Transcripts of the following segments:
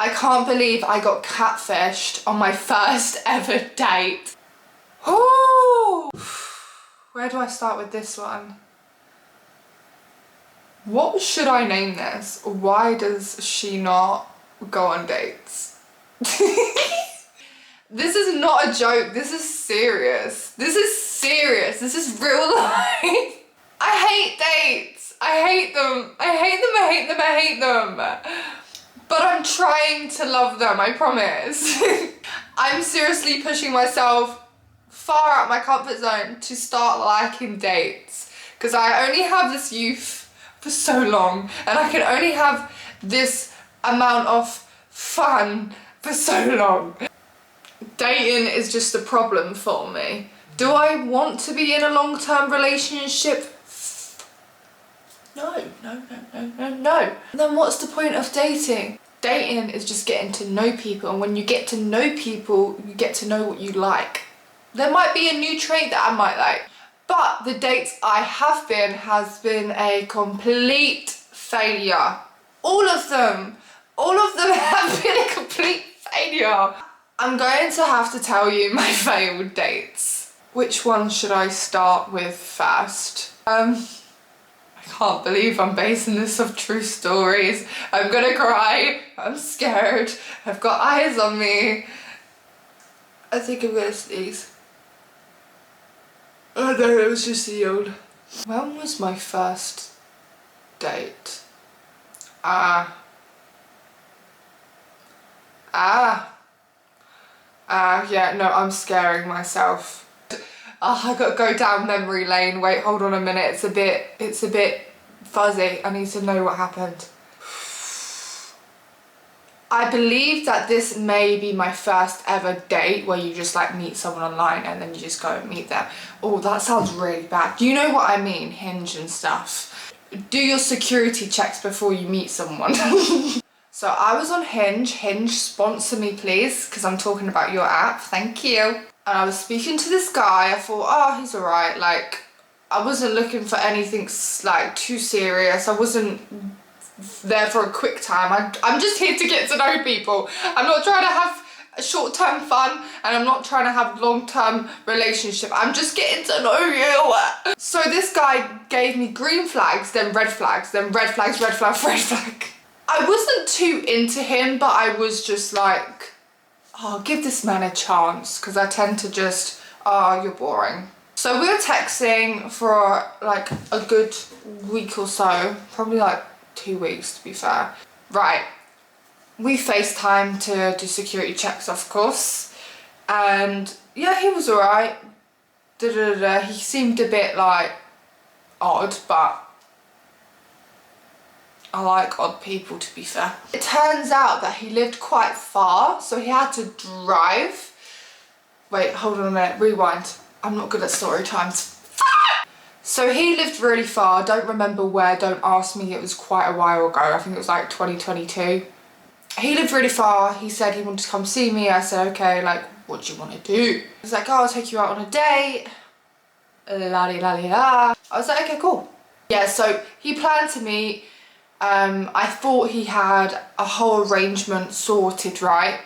I can't believe I got catfished on my first ever date. Ooh. Where do I start with this one? What should I name this? Why does she not go on dates? This is not a joke, this is serious. This is serious, this is real life. I hate dates. I hate them. I hate them, I hate them, I hate them. But I'm trying to love them, I promise. I'm seriously pushing myself far out my comfort zone to start liking dates. Because I only have this youth for so long and I can only have this amount of fun for so long. Dating is just a problem for me. Do I want to be in a long-term relationship? No. Then what's the point of dating? Dating is just getting to know people, and when you get to know people, you get to know what you like. There might be a new trait that I might like, but the dates I have been has been a complete failure. All of them have been a complete failure. I'm going to have to tell you my failed dates. Which one should I start with first? I can't believe I'm basing this off true stories. I'm gonna cry. I'm scared. I've got eyes on me. I think I'm gonna sneeze. Oh no, it was just sealed. When was my first date? Yeah, no, I'm scaring myself. I gotta go down memory lane. Wait, hold on a minute. It's a bit fuzzy. I need to know what happened. I believe that this may be my first ever date where you just like meet someone online and then you just go and meet them. Oh, that sounds really bad. Do you know what I mean? Hinge and stuff. Do your security checks before you meet someone. So I was on Hinge. Hinge, sponsor me please, because I'm talking about your app. Thank you. And I was speaking to this guy. I thought, oh, he's alright. Like, I wasn't looking for anything like too serious. I wasn't there for a quick time. I'm just here to get to know people. I'm not trying to have a short-term fun, and I'm not trying to have long-term relationship. I'm just getting to know you. So this guy gave me green flags, then red flags, then red flags, red flag, red flag. I wasn't too into him, but I was just like, oh, give this man a chance, because I tend to just, oh, you're boring. So we were texting for like a good week or so, probably like 2 weeks to be fair. Right, we FaceTime to do security checks, of course, and yeah, he was alright. He seemed a bit like odd, but I like odd people, to be fair. It turns out that he lived quite far, so he had to drive. Wait, hold on a minute, rewind. I'm not good at story times. So he lived really far, don't remember where, don't ask me, it was quite a while ago. I think it was like 2022. He lived really far, he said he wanted to come see me. I said, okay, like, what do you want to do? He's like, oh, I'll take you out on a date. La-di-la-di-la. I was like, okay, cool. Yeah, so he planned to meet. I thought he had a whole arrangement sorted, right?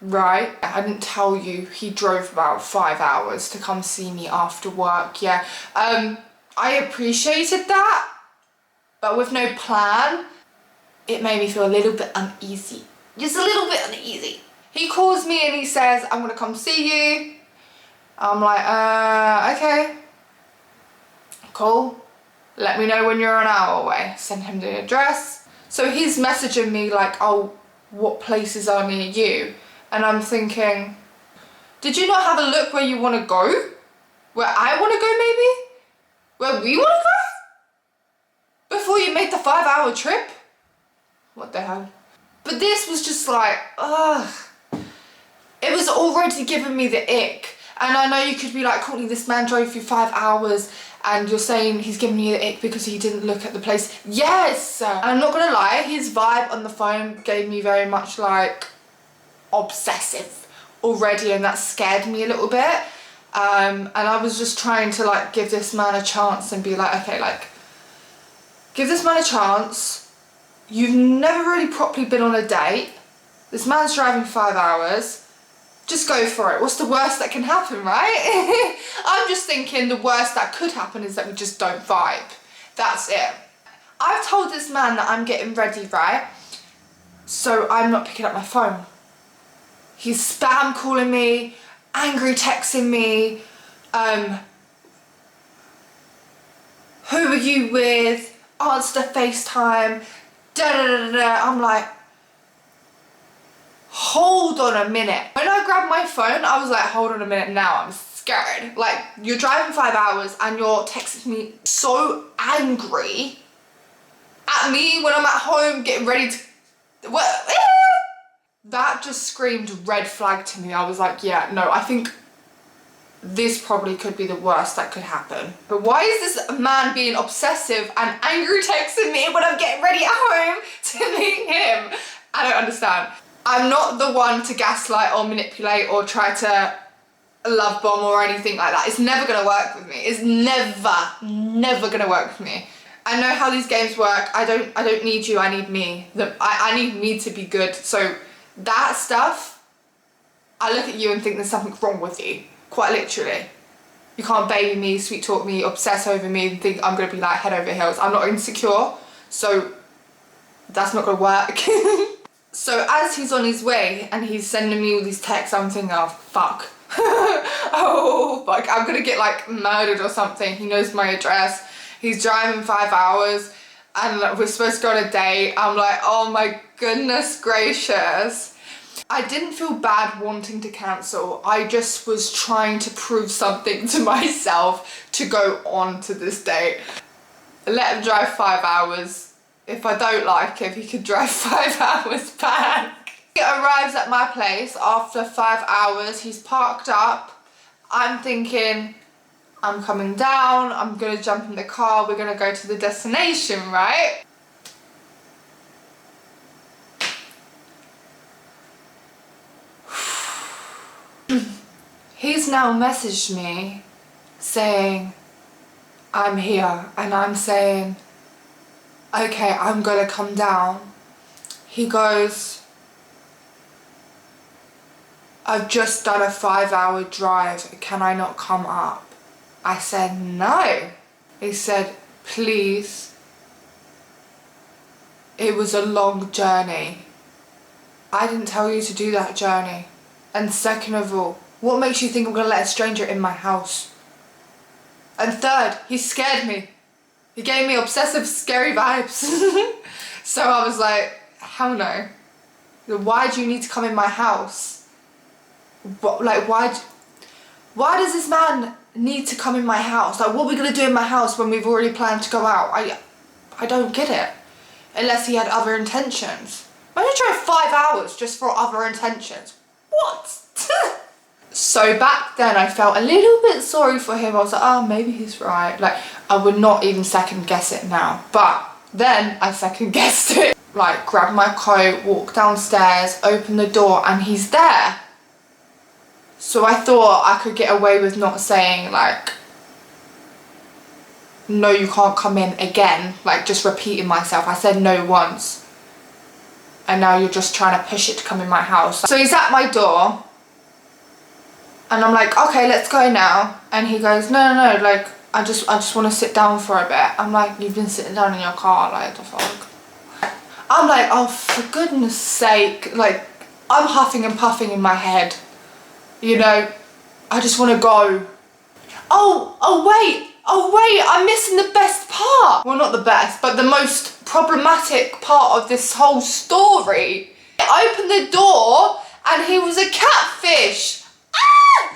I didn't tell you, he drove about 5 hours to come see me after work, yeah. I appreciated that, but with no plan, it made me feel a little bit uneasy. Just a little bit uneasy. He calls me and he says, I'm gonna come see you. I'm like, okay, cool. Let me know when you're an hour away. Send him the address. So he's messaging me like, oh, what places are near you? And I'm thinking, did you not have a look where you want to go? Where I want to go maybe? Where we want to go? Before you made the 5-hour trip? What the hell? But this was just like, ugh. It was already giving me the ick. And I know you could be like, Courtney, this man drove you 5 hours and you're saying he's giving you the ick because he didn't look at the place. Yes! And I'm not gonna lie, his vibe on the phone gave me very much like obsessive already, and that scared me a little bit. And I was just trying to like give this man a chance and be like, okay, like, give this man a chance. You've never really properly been on a date. This man's driving 5 hours. Just go for it. What's the worst that can happen, right? I'm just thinking the worst that could happen is that we just don't vibe. That's it. I've told this man that I'm getting ready, right? So I'm not picking up my phone. He's spam calling me, angry texting me, who are you with? Answer the FaceTime, da da da da. I'm like, hold on a minute. When I grabbed my phone, I was like, hold on a minute now, I'm scared. Like, you're driving 5 hours and you're texting me so angry at me when I'm at home getting ready to, what? That just screamed red flag to me. I was like, yeah, no, I think this probably could be the worst that could happen. But why is this man being obsessive and angry texting me when I'm getting ready at home to meet him? I don't understand. I'm not the one to gaslight or manipulate or try to love bomb or anything like that. It's never gonna work with me. It's never gonna work with me. I know how these games work. I don't need you, I need me. I need me to be good. So that stuff, I look at you and think there's something wrong with you. Quite literally. You can't baby me, sweet talk me, obsess over me and think I'm gonna be like head over heels. I'm not insecure, so that's not gonna work. So as he's on his way and he's sending me all these texts, I'm thinking, oh fuck. Oh fuck, I'm gonna get like murdered or something. He knows my address. He's driving 5 hours and we're supposed to go on a date. I'm like, oh my goodness gracious. I didn't feel bad wanting to cancel. I just was trying to prove something to myself to go on to this date. Let him drive 5 hours. If I don't like him, he could drive 5 hours back. He arrives at my place after 5 hours. He's parked up. I'm thinking, I'm coming down. I'm gonna jump in the car. We're gonna go to the destination, right? He's now messaged me saying, I'm here, and I'm saying, okay, I'm gonna come down. He goes, I've just done a 5 hour drive, can I not come up? I said, no. He said, please. It was a long journey. I didn't tell you to do that journey. And second of all, what makes you think I'm gonna let a stranger in my house? And third, he scared me. He gave me obsessive, scary vibes. So I was like, hell no. Why do you need to come in my house? Like, why does this man need to come in my house? Like, what are we gonna do in my house when we've already planned to go out? I don't get it. Unless he had other intentions. Why don't you drive 5 hours just for other intentions? What? So back then I felt a little bit sorry for him. I was like, oh, maybe he's right. Like, I would not even second guess it now. But then I second guessed it. Like, grab my coat, walk downstairs, open the door, and he's there. So I thought I could get away with not saying, like, no, you can't come in again. Like, just repeating myself. I said no once. And now you're just trying to push it to come in my house. So he's at my door. And I'm like, okay, let's go now. And he goes, no, like, I just want to sit down for a bit. I'm like, you've been sitting down in your car, like, the fuck? I'm like, oh, for goodness sake. Like, I'm huffing and puffing in my head. You know, I just want to go. Oh wait, I'm missing the best part. Well, not the best, but the most problematic part of this whole story. I opened the door and he was a catfish. Ah!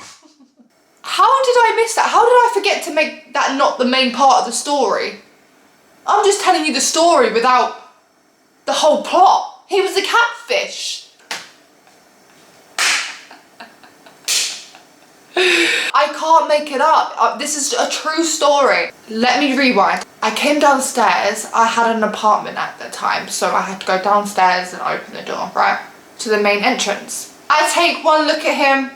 How did I miss that? How did I forget to make that not the main part of the story? I'm just telling you the story without the whole plot. He was a catfish. I can't make it up. This is a true story. Let me rewind. I came downstairs. I had an apartment at the time, so I had to go downstairs and open the door, right, to the main entrance. I take one look at him.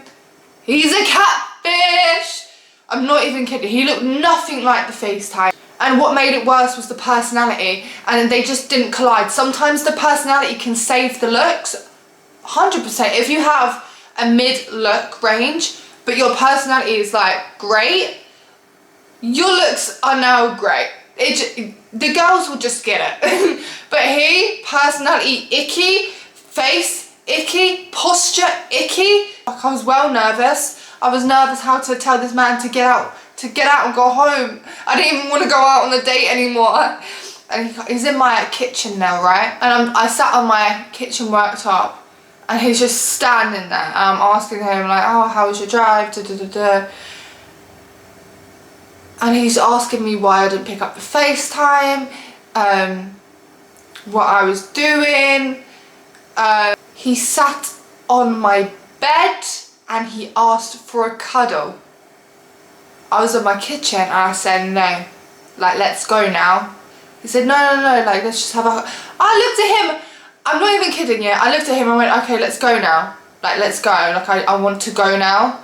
He's a catfish. I'm not even kidding. He looked nothing like the FaceTime. And what made it worse was the personality, and they just didn't collide. Sometimes the personality can save the looks. 100%. If you have a mid-look range, but your personality is like great, your looks are now great. The girls will just get it. But he, personality icky, face icky, posture icky. Like, I was well nervous. I was nervous how to tell this man to get out and go home. I didn't even want to go out on the date anymore. And he's in my kitchen now, right? And I sat on my kitchen worktop, and he's just standing there. And I'm asking him like, oh, how was your drive? Da, da, da, da. And he's asking me why I didn't pick up the FaceTime, what I was doing. He sat on my bed and he asked for a cuddle. I was in my kitchen and I said no, like, let's go now. He said no, like, let's just have a... I looked at him, I'm not even kidding you, I looked at him and went, okay, let's go now. Like, let's go, like, I want to go now.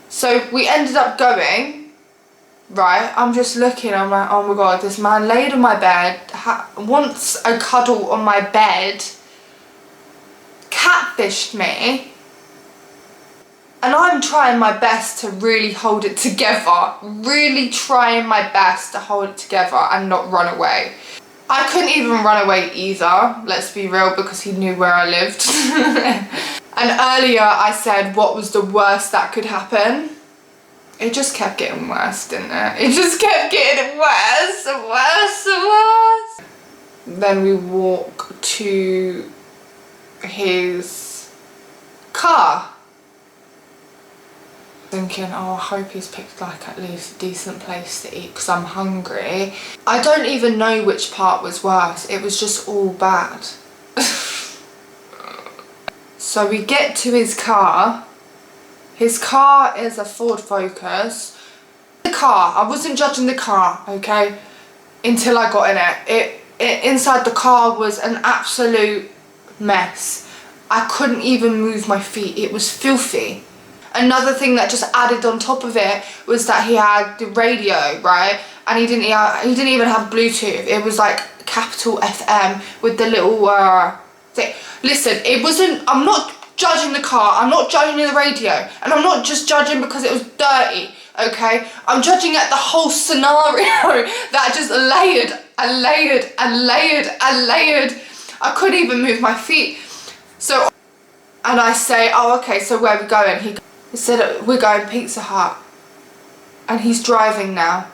So we ended up going, right? I'm just looking, I'm like, oh my god, this man laid on my bed, wants a cuddle on my bed, catfished me. And I'm trying my best to really hold it together. Really trying my best to hold it together and not run away. I couldn't even run away either, let's be real, because he knew where I lived. And earlier I said what was the worst that could happen. It just kept getting worse, didn't it? It just kept getting worse and worse and worse. Then we walk to his car. Thinking, oh, I hope he's picked like at least a decent place to eat because I'm hungry. I don't even know which part was worse. It was just all bad. So we get to his car. His car is a Ford Focus. The car, I wasn't judging the car, okay, until I got in it. Inside the car was an absolute mess. I couldn't even move my feet. It was filthy. Another thing that just added on top of it was that he had the radio, right? And he didn't even have Bluetooth. It was like capital FM with the little thing. Listen, it wasn't, I'm not judging the car, I'm not judging the radio, and I'm not just judging because it was dirty, okay? I'm judging at the whole scenario that just layered and layered and layered and layered. I couldn't even move my feet. So, and I say, oh, okay, so where are we going? He said, we're going Pizza Hut. And he's driving now.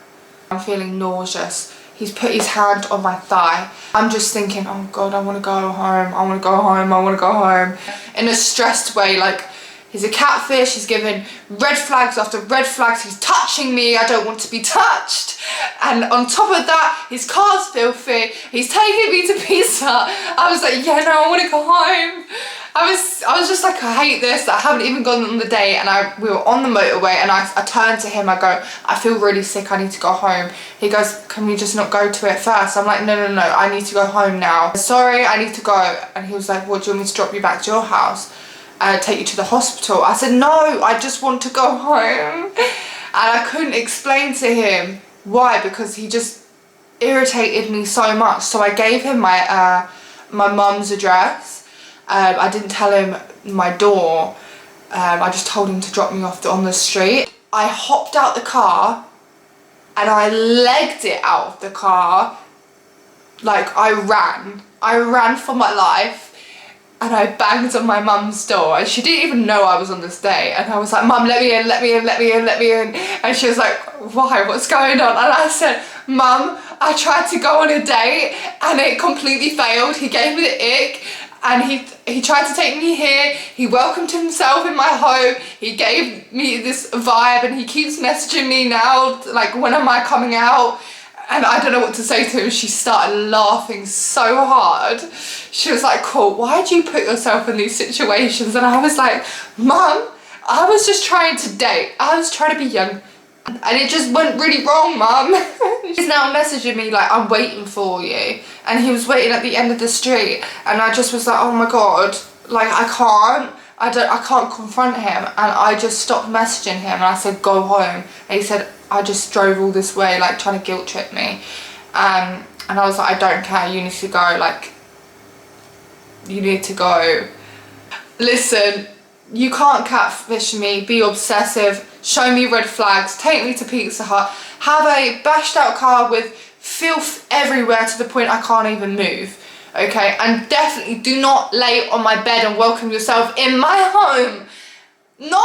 I'm feeling nauseous. He's put his hand on my thigh. I'm just thinking, oh God, I want to go home. I want to go home. I want to go home. In a stressed way, like, he's a catfish. He's giving red flags after red flags. He's touching me. I don't want to be touched. And on top of that, his car's filthy. He's taking me to Pizza Hut. I was like, yeah, no, I want to go home. I was just like, I hate this. I haven't even gone on the date, and we were on the motorway, and I turned to him. I go, I feel really sick. I need to go home. He goes, can we just not go to it first? I'm like, no, I need to go home now. Sorry, I need to go. And he was like, what, do you want me to drop you back to your house and take you to the hospital? I said, no, I just want to go home. And I couldn't explain to him why, because he just irritated me so much. So I gave him my mum's address. I didn't tell him my door. I just told him to drop me off on the street. I hopped out the car and I legged it out of the car. Like, I ran for my life, and I banged on my mum's door, and she didn't even know I was on this date. And I was like, Mum, let me in, let me in, let me in, let me in. And she was like, why, what's going on? And I said, Mum, I tried to go on a date and it completely failed. He gave me the ick. And he tried to take me here. He welcomed himself in my home. He gave me this vibe, and he keeps messaging me now, like, when am I coming out? And I don't know what to say to him. She started laughing so hard. She was like, cool, why do you put yourself in these situations? And I was like, Mum, I was just trying to date. I was trying to be young. And it just went really wrong, Mum. He's now messaging me like, I'm waiting for you. And he was waiting at the end of the street. And I just was like, oh my God, like, I can't confront him. And I just stopped messaging him, and I said, go home. And he said, I just drove all this way, like, trying to guilt trip me. And I was like, I don't care, you need to go, like, you need to go. Listen, you can't catfish me, be obsessive, show me red flags, take me to Pizza Hut, have a bashed out car with filth everywhere to the point I can't even move, okay? And definitely do not lay on my bed and welcome yourself in my home. No!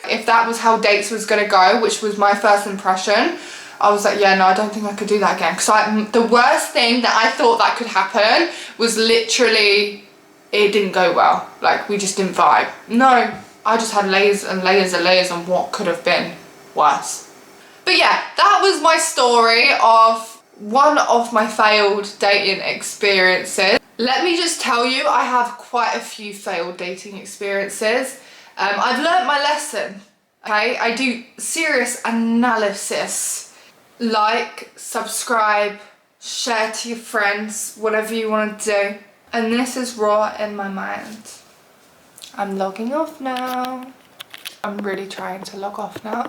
If that was how dates was gonna go, which was my first impression, I was like, yeah, no, I don't think I could do that again. Because the worst thing that I thought that could happen was literally, it didn't go well. Like, we just didn't vibe. No, I just had layers and layers and layers on what could have been worse. But yeah, that was my story of one of my failed dating experiences. Let me just tell you, I have quite a few failed dating experiences. I've learnt my lesson, okay? I do serious analysis. Like, subscribe, share to your friends, whatever you want to do. And this is raw in my mind. I'm logging off now. I'm really trying to log off now.